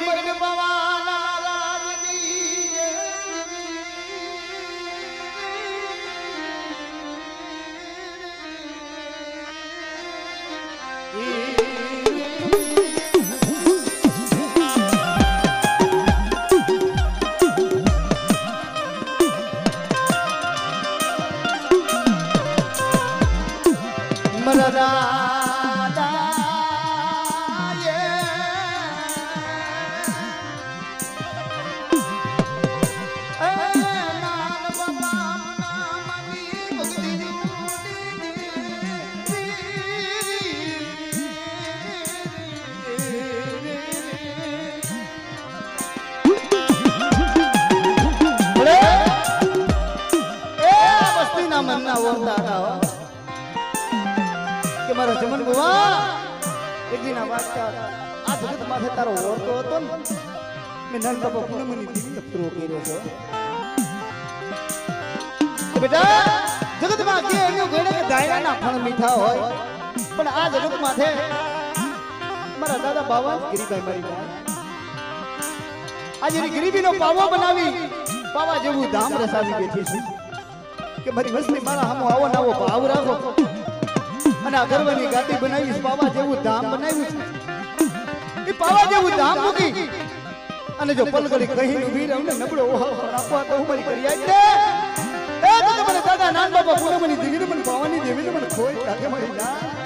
મરી પવાના રાજની કે મારા જમન બુવા એક દિન આ વાત આ જગત માથે તારો ઓરતો હતો ને મેં નંદ બાપા પૂનમની દીવી પૂરો કર્યો છે કે બેટા જગતમાં કે એનું ગણે કે દાયરાના ફળ મીઠા હોય પણ આ જગત માથે મારા દાદા બાવા ગરીબાઈ મારી આજે ગરીબીનો પાવો બનાવી પાવા જેવું ધામ રસાવી બેઠી છે કે મારી વસ્તી મારા હામો આવો નાવો ભાવ રાખો અને આ ગર્વની ગાડી બનાવી પાવા જેવું ધામ બનાવ્યું છે એ પાવા જેવું ધામ મૂકી અને જો પલગડી કહીને ઊભી રહું ને નબળો ઓહો રાખવા તો હું મારી કરી આવી દે એ તો મને દાદા નાન બાપા પૂનમની દેવીને મને પાવાની દેવીને મને ખોઈ લાગે મારી ના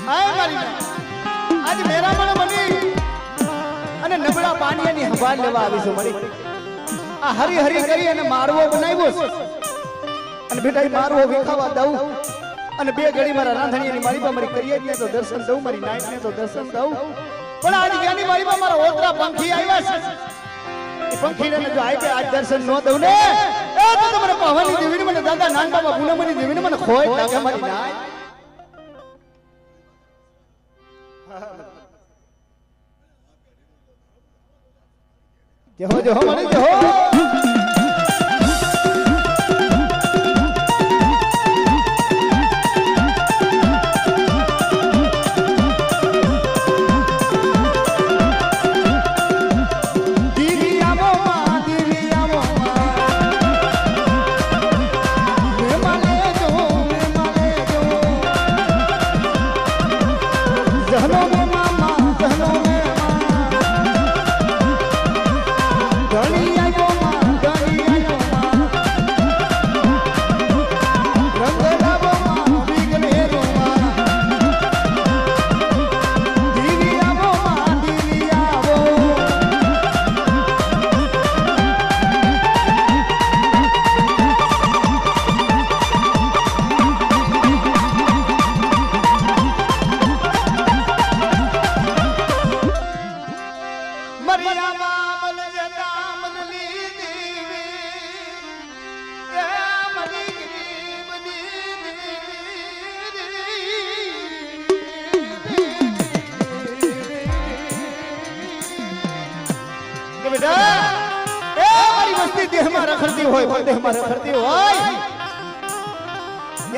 आज मेरा मन बनी અને નબળા પાણીની હવાલ લેવા આવી છું મળી આ હરી હરી કરી અને મારવો બનાવ્યો અને બેટા એ મારવો વિખાવા દઉં અને બે ઘડી મારા રાંધણીની મારી પર મારી કરિયર ને તો દર્શન દઉં મારી નાઈટ ને તો દર્શન દઉં પણ આજ જ્ઞાની મારી પર મારા ઓતરા પંખી આવ્યા છે એ પંખી ને જો આઈ આજ દર્શન ન દઉં ને એ તો મને પાવાની દેવીને મને દાદા નાન બાબા પૂનમની દેવીને મને ખોઈ લાગે મારી નાઈ जो हमारे जो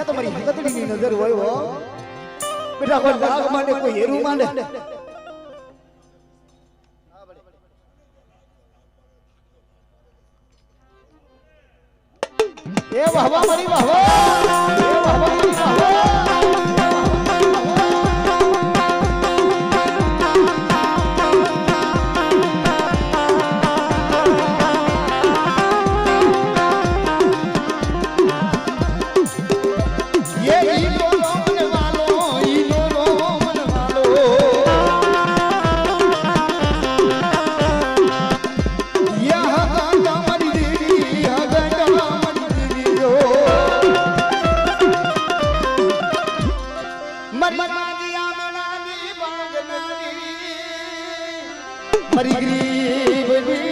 तो मरी हकतड़ी की नजर होय वो बेटा कोई लाग माने कोई हेरू माने ए वाह वाह मरी वाह वाह ए वाह वाह मरी वाह वाह मरी गरीब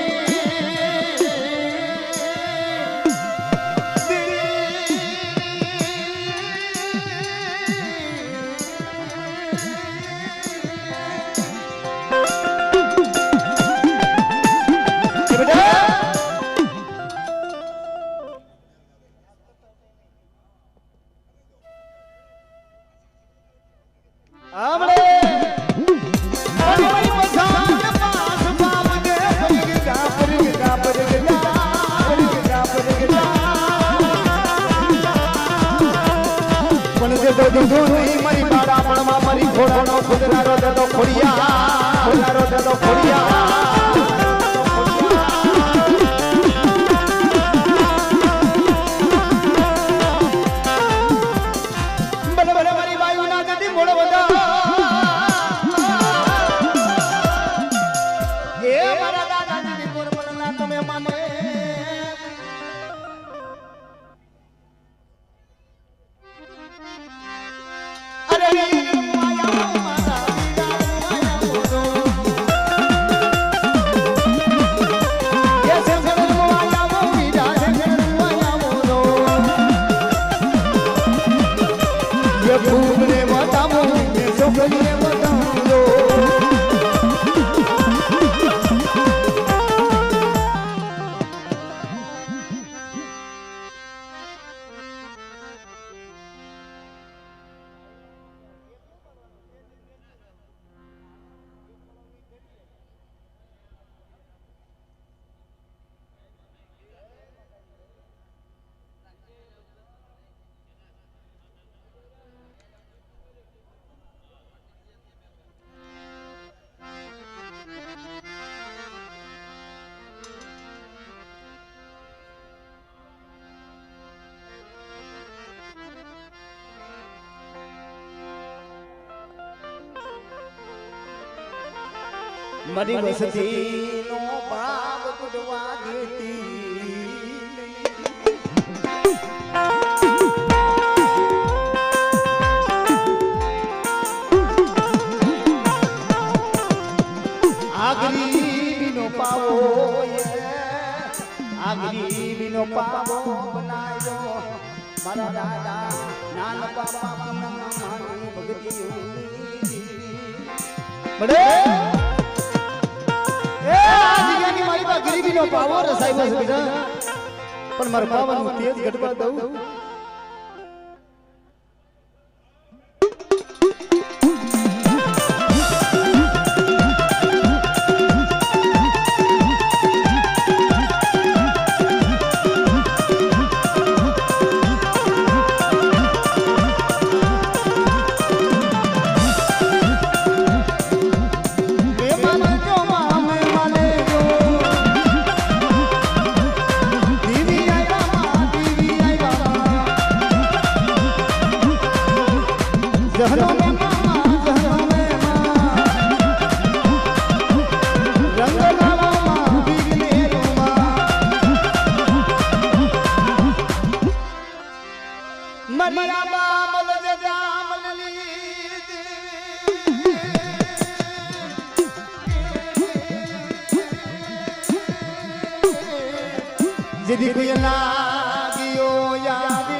મરી વસતી નો ભાવ ગુડવા દેતી ગરીબીનો પાવો આ ગરીબીનો પાવો બનાયો મારા દાદા નાન બાપા પૂનમ માની ભગતી બડે એ આ જગ્યાની મારી પાસે ગરીબીનો પાવો રસાયો છે બેટા પણ મારા પાવાનું તેજ ઘટવા દઉં जिदी कोई लागियो यादी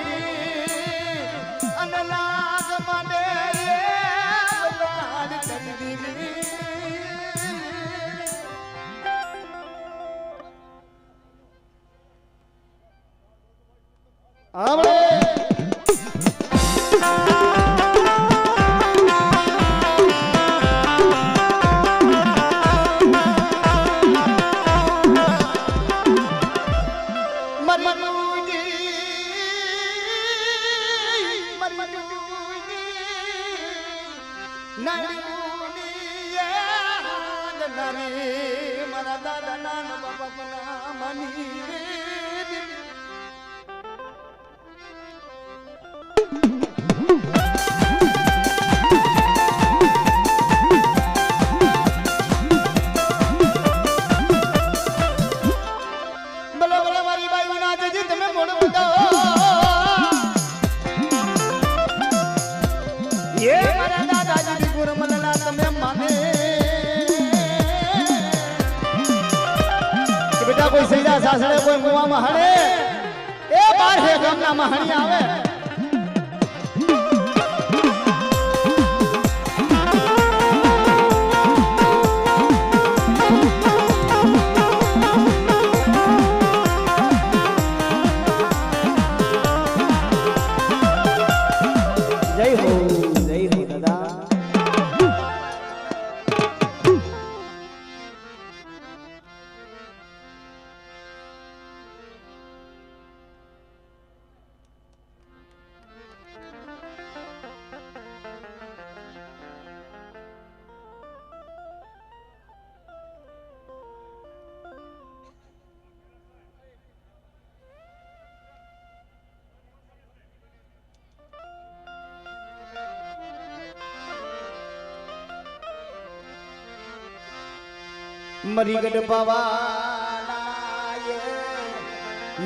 अनलाग मने लाड तंदीली आवड़े कोई सैदा सासड़े कोई मुआ महणे ए बार है गमना महणी आवे जय हो दादा मरीगढ़ पवाना ये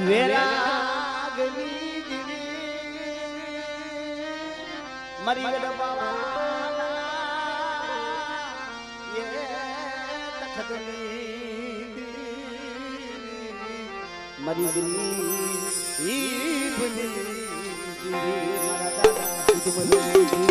वेरागनी दिवी मरीगढ़ पवाना ये तखतनी मरीगनी ईबनी मारा दादा तुम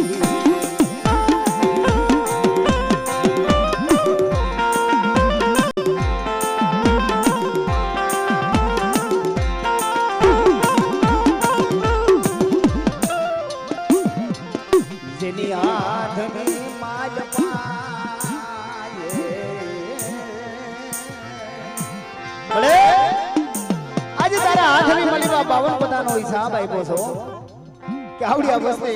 बावन पतानो हिसाब आप्यो छो के आवड़ी अवस्थे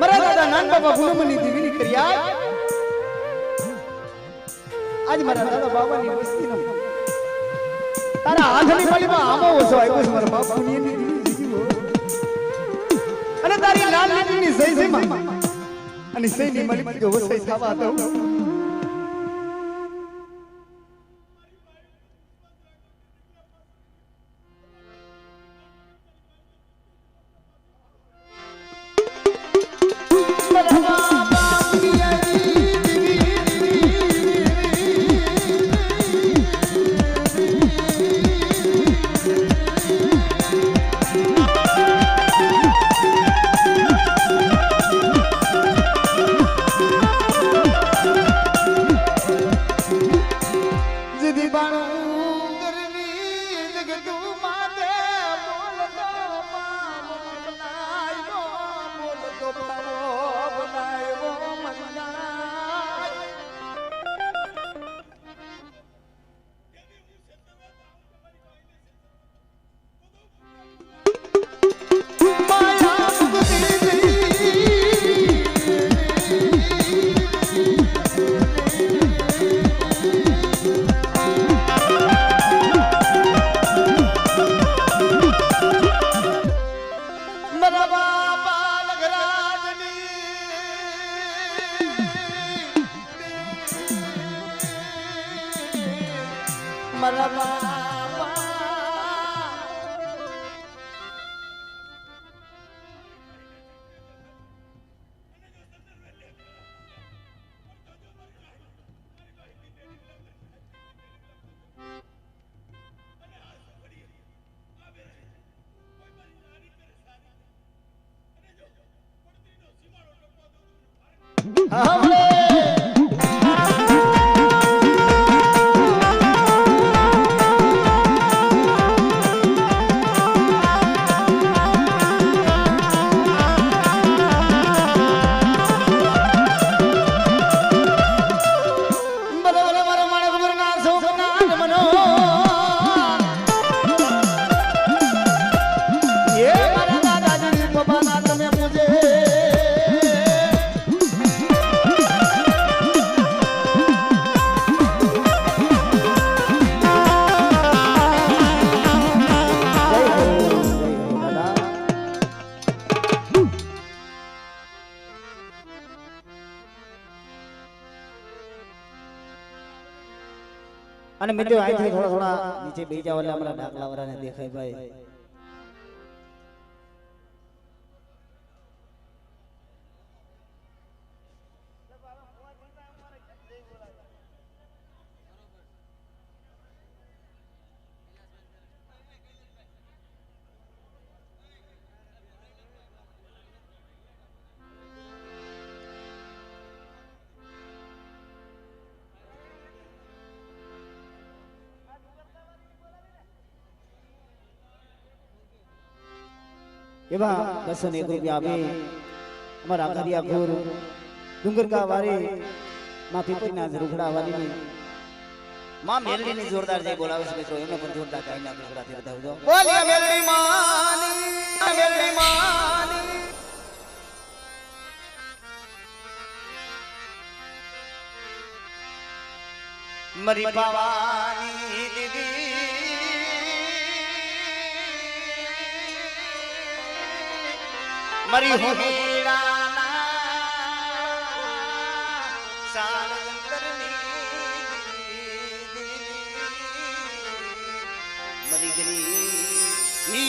मरा दादा नान बाबा गुणमनी देवीनी कर्या आज मरा दादा बाबानी वस्तीनो तारा हाथनी मळीमां आमो ओछो आप्यो छे मारा बाप पुण्यनी देवी अने तारी लाल लाडीनी सही सही અને સૈની મળી જો વસઈ થવા દઉં અને મિત્રો અહીંથી થોડા થોડા નીચે બેસી જાવ એટલે અમારા ડાકલા વાળાને દેખાય ભાઈ એવા 201 રૂપિયા આપી અમારા આખરિયા ઘોર ડુંગરકા વારી માં પીપળના રૂખડા વાલીની માં મેલડીની જોરદાર જય બોલાવે છે મિત્રો એમને પણ જોરદાર કાઈ ના ગુજરાતી બતાવજો બોલિયા મેલડી માની મરી પાવાની દીદી मरी होनीराना सालंकरनी मरी गरीबनी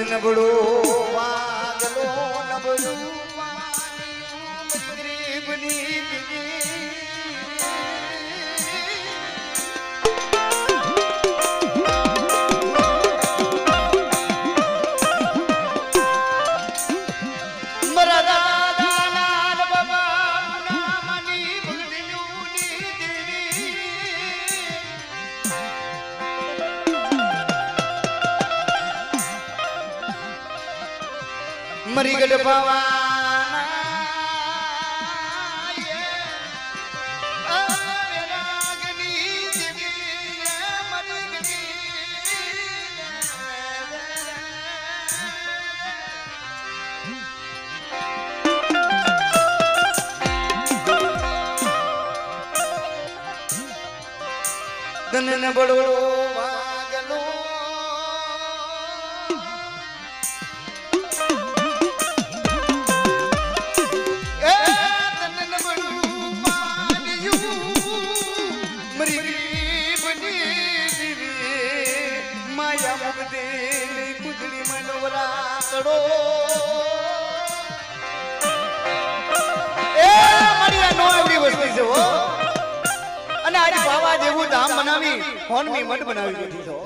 नबड़ो वागलो नबड़ो गरीबनी मरी गड पवाना रागनी मरी गडी તને નબળો વાગલો એ તને નબળું વાગ્યું મરી ગરીબની માયા મુગદે કુદડી મનવરા કડો એ મારી નો એવડી વસ્તુ છે હો અને આરી બાવા જેવું ધામ બનાવી હોનમી મઠ બનાવી દીધી છો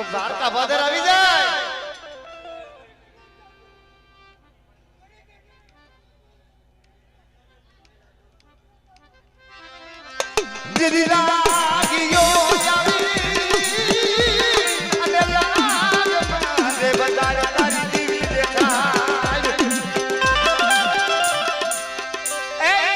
દ્વારકા ભાદર આવી જાય દીદી લાગીયો અને લાગ મારે બગાડ તારી દીવી દેખાય એ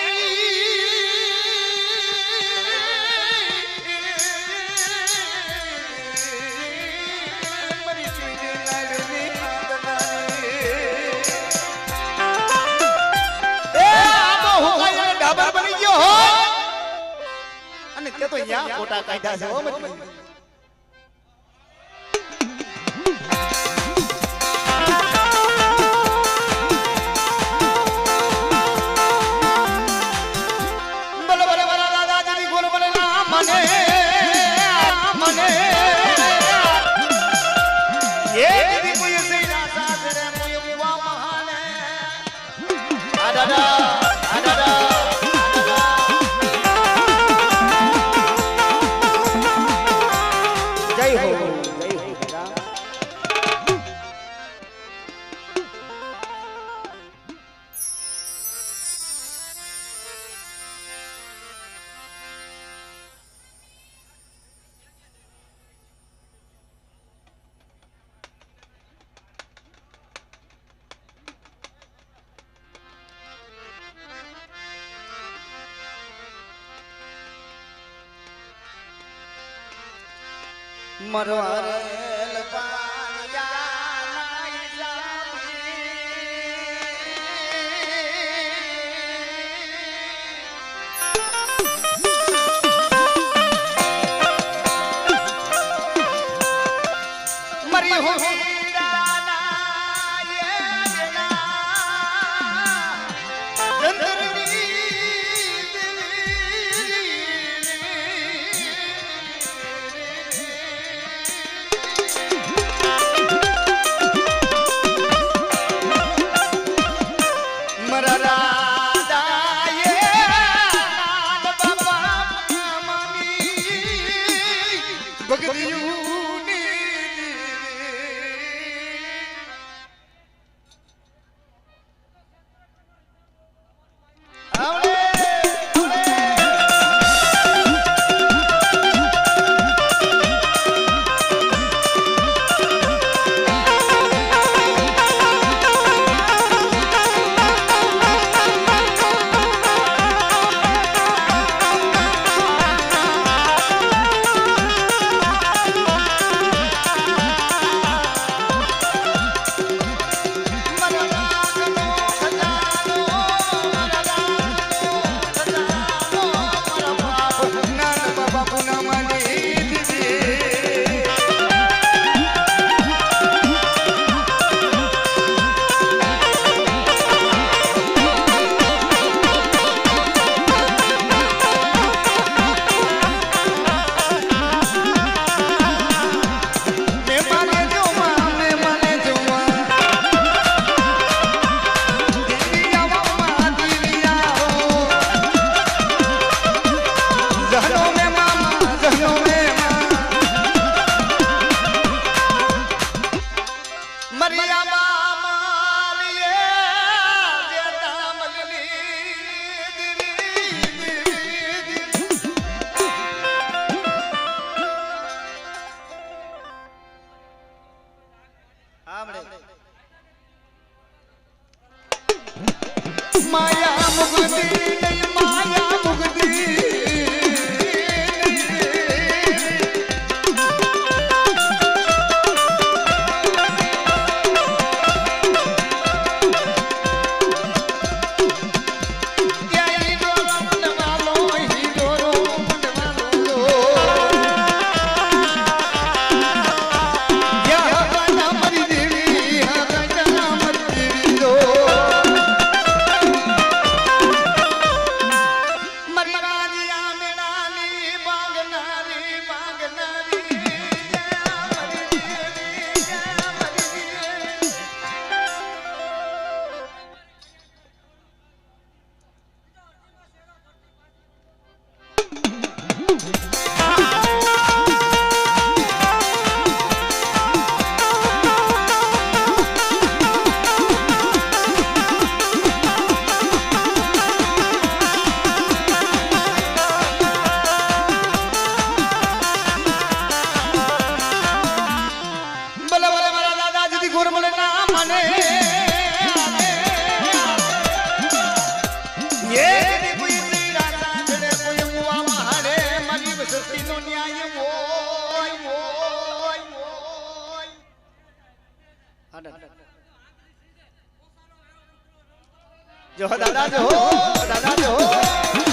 તે તો યા ફોટા કાઢ્યા છે હો મતલબ બોલો બોલો બોલો દાદાજી બોલો બોલો ના મને એ દીદી કોઈ સૈના સાસરે કોઈ મુવા મહાને આ દાદા મરવારેલ પાયા નાઈ જાવી મરી હો માયા મુગતી નહીં માયા મુગતી જો દાદા જો દાદા જો